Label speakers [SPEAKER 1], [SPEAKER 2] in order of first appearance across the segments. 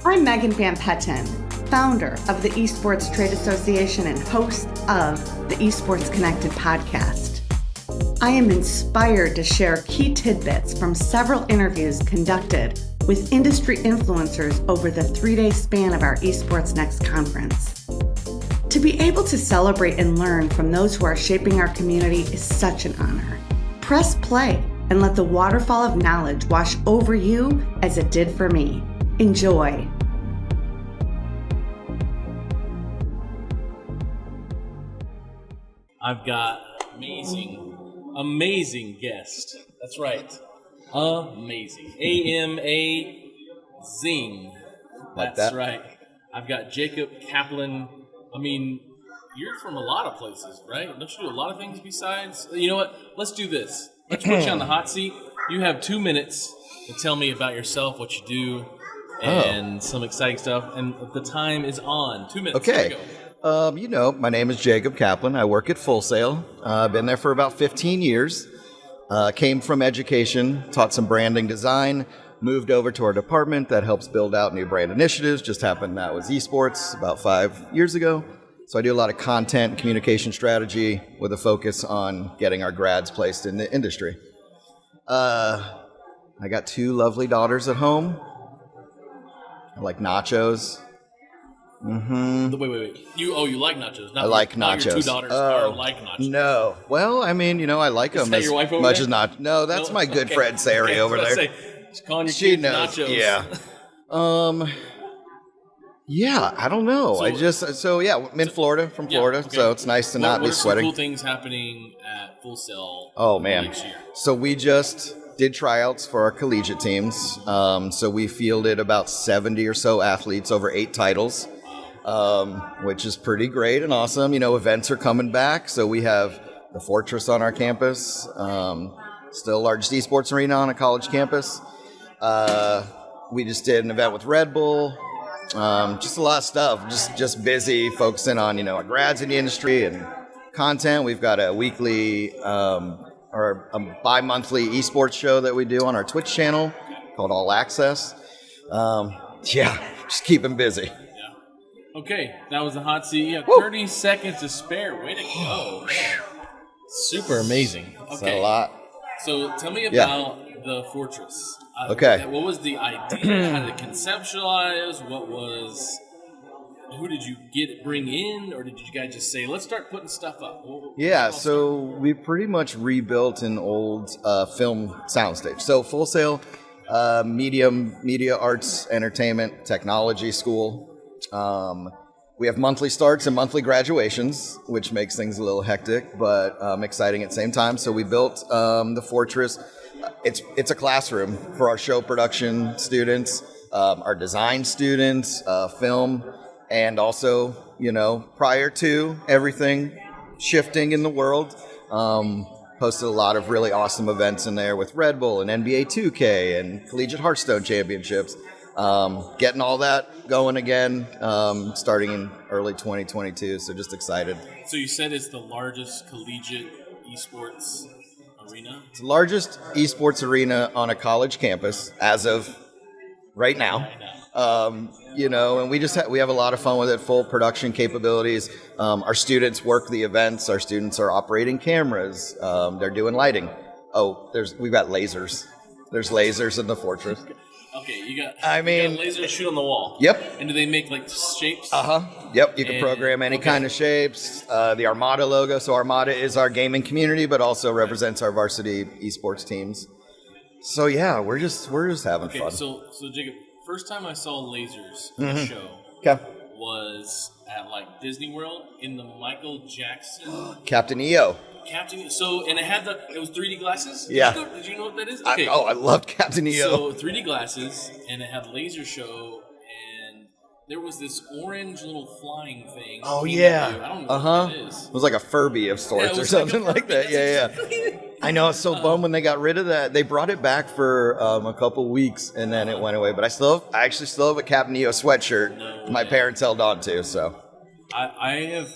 [SPEAKER 1] I'm Megan Van Petten, founder of the Esports Trade Association and host of the Esports Connected podcast. I am inspired to share key tidbits from several interviews conducted with industry influencers over the 3-day span of our Esports Next Conference. To be able to celebrate and learn from those who are shaping our community is such an honor. Press play and let the waterfall of knowledge wash over you as it did for me. Enjoy.
[SPEAKER 2] I've got amazing guest. That's right. Amazing. A-M-A-zing. That's right. I've got Jacob Kaplan. I mean, you're from a lot of places, right? Don't you do a lot of things besides? You know what? Let's do this. Let's put you on the hot seat. You have 2 minutes to tell me about yourself, what you do, and some exciting stuff. And the time is on. 2 minutes.
[SPEAKER 3] Okay.
[SPEAKER 2] Here we go.
[SPEAKER 3] My name is Jacob Kaplan. I work at Full Sail. I've been there for about 15 years. Came from education, taught some branding design, moved over to our department that helps build out new brand initiatives. Just happened that was esports about 5 years ago. So I do a lot of content, communication strategy with a focus on getting our grads placed in the industry. I got 2 lovely daughters at home. I like nachos.
[SPEAKER 2] Mm-hmm. Wait. You like nachos?
[SPEAKER 3] I like nachos.
[SPEAKER 2] Your 2 daughters are like nachos.
[SPEAKER 3] No. Well, I mean, I like them as much as not. No, that's my good friend Sari over there.
[SPEAKER 2] She's calling your
[SPEAKER 3] she
[SPEAKER 2] kids
[SPEAKER 3] knows.
[SPEAKER 2] nachos.
[SPEAKER 3] Yeah. Yeah, I don't know. I'm in Florida, from Florida,
[SPEAKER 2] okay.
[SPEAKER 3] So it's nice to not be sweating.
[SPEAKER 2] What are some cool things happening at Full Sail?
[SPEAKER 3] Oh, man.
[SPEAKER 2] Next year?
[SPEAKER 3] So we just did tryouts for our collegiate teams. So we fielded about 70 or so athletes over 8 titles, which is pretty great and awesome. Events are coming back. So we have the Fortress on our campus, still largest esports arena on a college campus. We just did an event with Red Bull. Just a lot of stuff, just busy focusing on, our grads in the industry and content. We've got a weekly or a bi-monthly esports show that we do on our Twitch channel called All Access. Just keep them busy.
[SPEAKER 2] Yeah. Okay, that was the hot seat. You have 30 seconds to spare. Way to go. Super amazing.
[SPEAKER 3] That's a lot.
[SPEAKER 2] So tell me about the Fortress.
[SPEAKER 3] Okay.
[SPEAKER 2] What was the idea? How did it conceptualize? Who did you bring in? Or did you guys just say, let's start putting stuff up?
[SPEAKER 3] So we pretty much rebuilt an old film soundstage. So Full Sail, media arts, entertainment, technology school. We have monthly starts and monthly graduations, which makes things a little hectic, but exciting at the same time. So we built the Fortress. It's a classroom for our show production students, our design students, film, and also, prior to everything shifting in the world, hosted a lot of really awesome events in there with Red Bull and NBA 2K and Collegiate Hearthstone Championships. Getting all that going again, starting in early 2022, so just excited.
[SPEAKER 2] So you said it's the largest collegiate esports arena?
[SPEAKER 3] It's the largest esports arena on a college campus as of right now. And we have a lot of fun with it, full production capabilities. Our students work the events. Our students are operating cameras. They're doing lighting. We've got lasers. There's lasers in the Fortress.
[SPEAKER 2] Okay, you got lasers shoot on the wall.
[SPEAKER 3] Yep.
[SPEAKER 2] And do they make shapes?
[SPEAKER 3] Yep, you can program any kind of shapes. The Armada logo. So Armada is our gaming community, but also represents our varsity esports teams. So we're just having fun.
[SPEAKER 2] Okay, so Jacob, first time I saw lasers in a show was at Disney World in the Michael Jackson
[SPEAKER 3] Captain EO.
[SPEAKER 2] And it was 3D glasses?
[SPEAKER 3] Yeah.
[SPEAKER 2] Did you know what that is? Okay.
[SPEAKER 3] I loved Captain EO.
[SPEAKER 2] So 3D glasses, and it had laser show, and there was this orange little flying thing.
[SPEAKER 3] Oh, yeah.
[SPEAKER 2] I don't know what that is.
[SPEAKER 3] It was like a Furby of sorts or something like that. Yeah. I know, it's so bummed when they got rid of that. They brought it back for a couple weeks, and then it went away. But I actually still have a Captain EO sweatshirt my parents held on to, so.
[SPEAKER 2] I have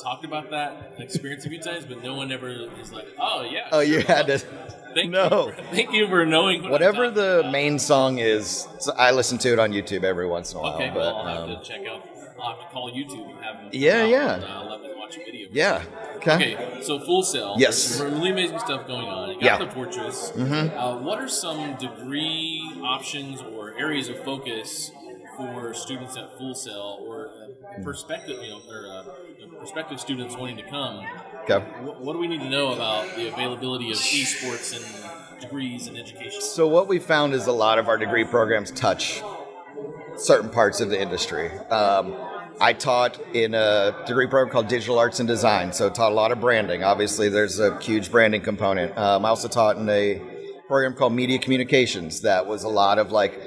[SPEAKER 2] talked about that experience a few times, but no one ever is like, oh, yeah.
[SPEAKER 3] Oh, you had to.
[SPEAKER 2] Thank you for knowing.
[SPEAKER 3] Whatever the main song is, I listen to it on YouTube every once in a while.
[SPEAKER 2] Okay,
[SPEAKER 3] but,
[SPEAKER 2] I'll have to check out. I'll have to call YouTube and have them. Let me watch a video.
[SPEAKER 3] Yeah.
[SPEAKER 2] Okay, so Full Sail.
[SPEAKER 3] Yes.
[SPEAKER 2] There's really amazing stuff going on. You got the Fortress. Mm-hmm. What are some degree options or areas of focus for students at Full Sail or prospective students wanting to come?
[SPEAKER 3] Okay.
[SPEAKER 2] What do we need to know about the availability of esports and degrees and education?
[SPEAKER 3] So what we found is a lot of our degree programs touch certain parts of the industry. I taught in a degree program called Digital Arts and Design, so taught a lot of branding. Obviously, there's a huge branding component. I also taught in a program called Media Communications that was a lot of like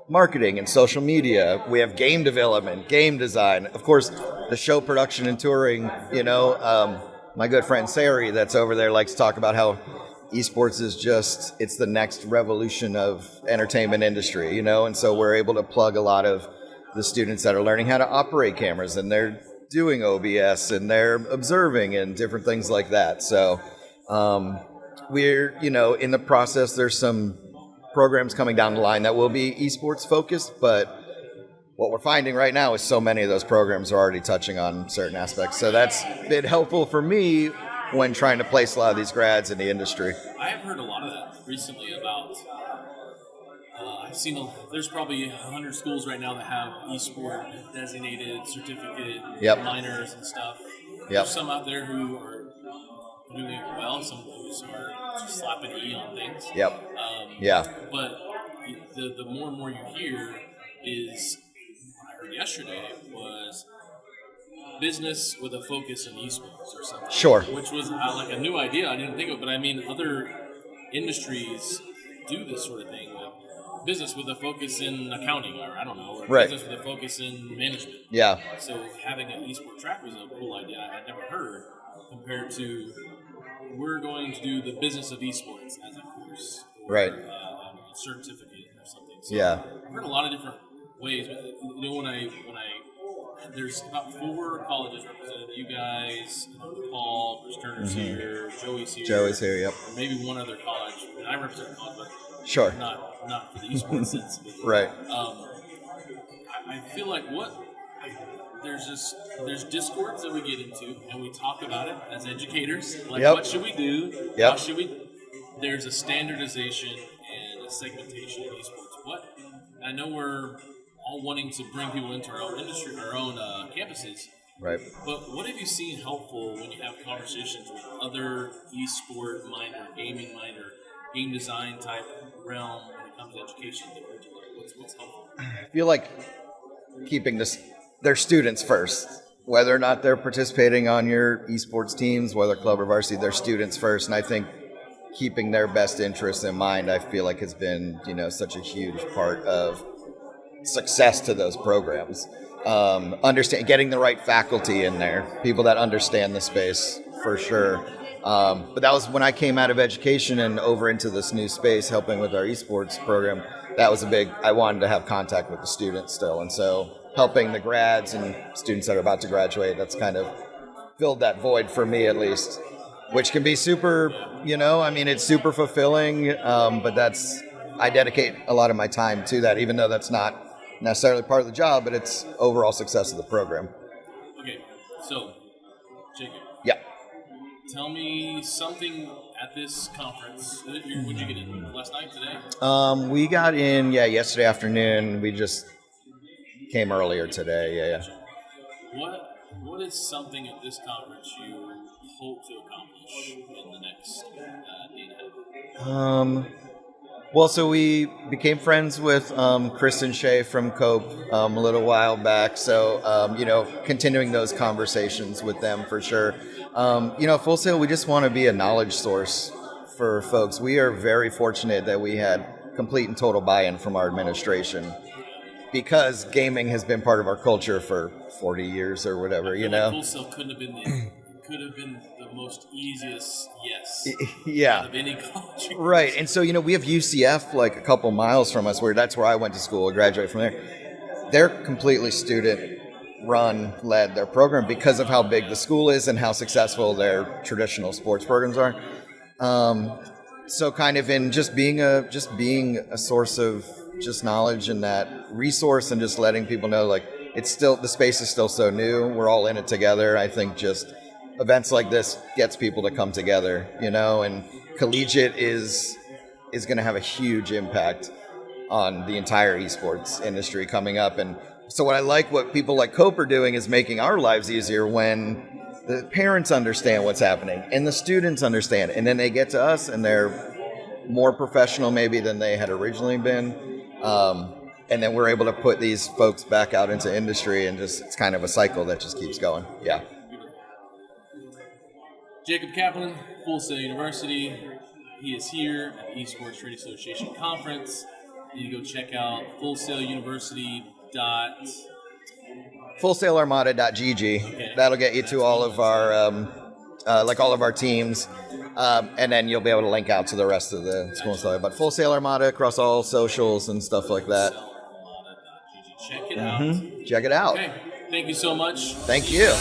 [SPEAKER 3] marketing and social media. We have game development, game design, of course, the show production and touring. My good friend Sari that's over there likes to talk about how esports is it's the next revolution of entertainment industry, and so we're able to plug a lot of the students that are learning how to operate cameras, and they're doing OBS and they're observing and different things like that. So we're, in the process, there's some programs coming down the line that will be esports focused, but what we're finding right now is so many of those programs are already touching on certain aspects. So that's been helpful for me when trying to place a lot of these grads in the industry.
[SPEAKER 2] I have heard a lot of that recently about, I've seen, there's probably 100 schools right now that have esport designated certificate minors and stuff. There's some out there who are doing it well, some who are just slapping E on things. But the more and more you hear is, what I heard yesterday was business with a focus in esports or something.
[SPEAKER 3] Sure.
[SPEAKER 2] Which was like a new idea. I didn't think of it, but I mean, other industries do this sort of thing. Business with a focus in accounting, or I don't know, or business with a focus in management. Yeah. So having an esports track was a cool idea I'd never heard, compared to we're going to do the business of esports as a course, or a certificate or something. So I've heard a lot of different ways. But, when I there's about 4 colleges represented. You guys, Paul, Chris Turner's here, Joey's here.
[SPEAKER 3] Yep.
[SPEAKER 2] Or maybe one other college. And I represent a college, but
[SPEAKER 3] sure.
[SPEAKER 2] Not for the esports sense. But,
[SPEAKER 3] right.
[SPEAKER 2] I feel like there's discords that we get into, and we talk about it as educators. Like, what should we do? How should we? There's a standardization and a segmentation in esports. I know we're all wanting to bring people into our own industry, our own campuses. Right. But what have you seen helpful when you have conversations with other esport minor, gaming minor, game design type realm when it comes to education? What's helpful?
[SPEAKER 3] I feel like keeping their students first. Whether or not they're participating on your esports teams, whether club or varsity, they're students first. And I think keeping their best interests in mind, I feel like has been, such a huge part of success to those programs. Getting the right faculty in there, people that understand the space for sure. But that was when I came out of education and over into this new space, helping with our esports program. That was I wanted to have contact with the students still. And so helping the grads and students that are about to graduate, that's kind of filled that void for me at least, which can be super, it's super fulfilling. But I dedicate a lot of my time to that, even though that's not necessarily part of the job, but it's overall success of the program.
[SPEAKER 2] Okay, so Jacob.
[SPEAKER 3] Yeah.
[SPEAKER 2] Tell me something at this conference. When did you get in? Last night, today?
[SPEAKER 3] We got in, yesterday afternoon. We just came earlier today. Yeah.
[SPEAKER 2] What is something at this conference you hope to accomplish in the next day and a half?
[SPEAKER 3] Well, so we became friends with Chris and Shay from Cope a little while back. So, continuing those conversations with them for sure. Full Sail, we just want to be a knowledge source for folks. We are very fortunate that we had complete and total buy-in from our administration because gaming has been part of our culture for 40 years or whatever,
[SPEAKER 2] Like Full Sail could have been the most easiest out of any college.
[SPEAKER 3] Right. And so, we have UCF like a couple miles from us that's where I went to school. I graduated from there. They're completely student led their program because of how big the school is and how successful their traditional sports programs are. So kind of in just being a source of just knowledge and that resource, and just letting people know, like, the space is still so new. We're all in it together. I think just events like this gets people to come together, and collegiate is going to have a huge impact on the entire esports industry coming up. And so what people like Cope are doing is making our lives easier when the parents understand what's happening and the students understand, and then they get to us and they're more professional maybe than they had originally been. And then we're able to put these folks back out into industry, and it's kind of a cycle that just keeps going. Yeah.
[SPEAKER 2] Jacob Kaplan, Full Sail University. He is here at the Esports Trade Association Conference. You go check out
[SPEAKER 3] fullsailarmada.gg. Okay. That'll get you to all of our all of our teams, and then you'll be able to link out to the rest of the school stuff. But Full Sail Armada across all socials and stuff like that.
[SPEAKER 2] Check it out.
[SPEAKER 3] Check it out.
[SPEAKER 2] Okay. Thank you so much.
[SPEAKER 3] Thank you.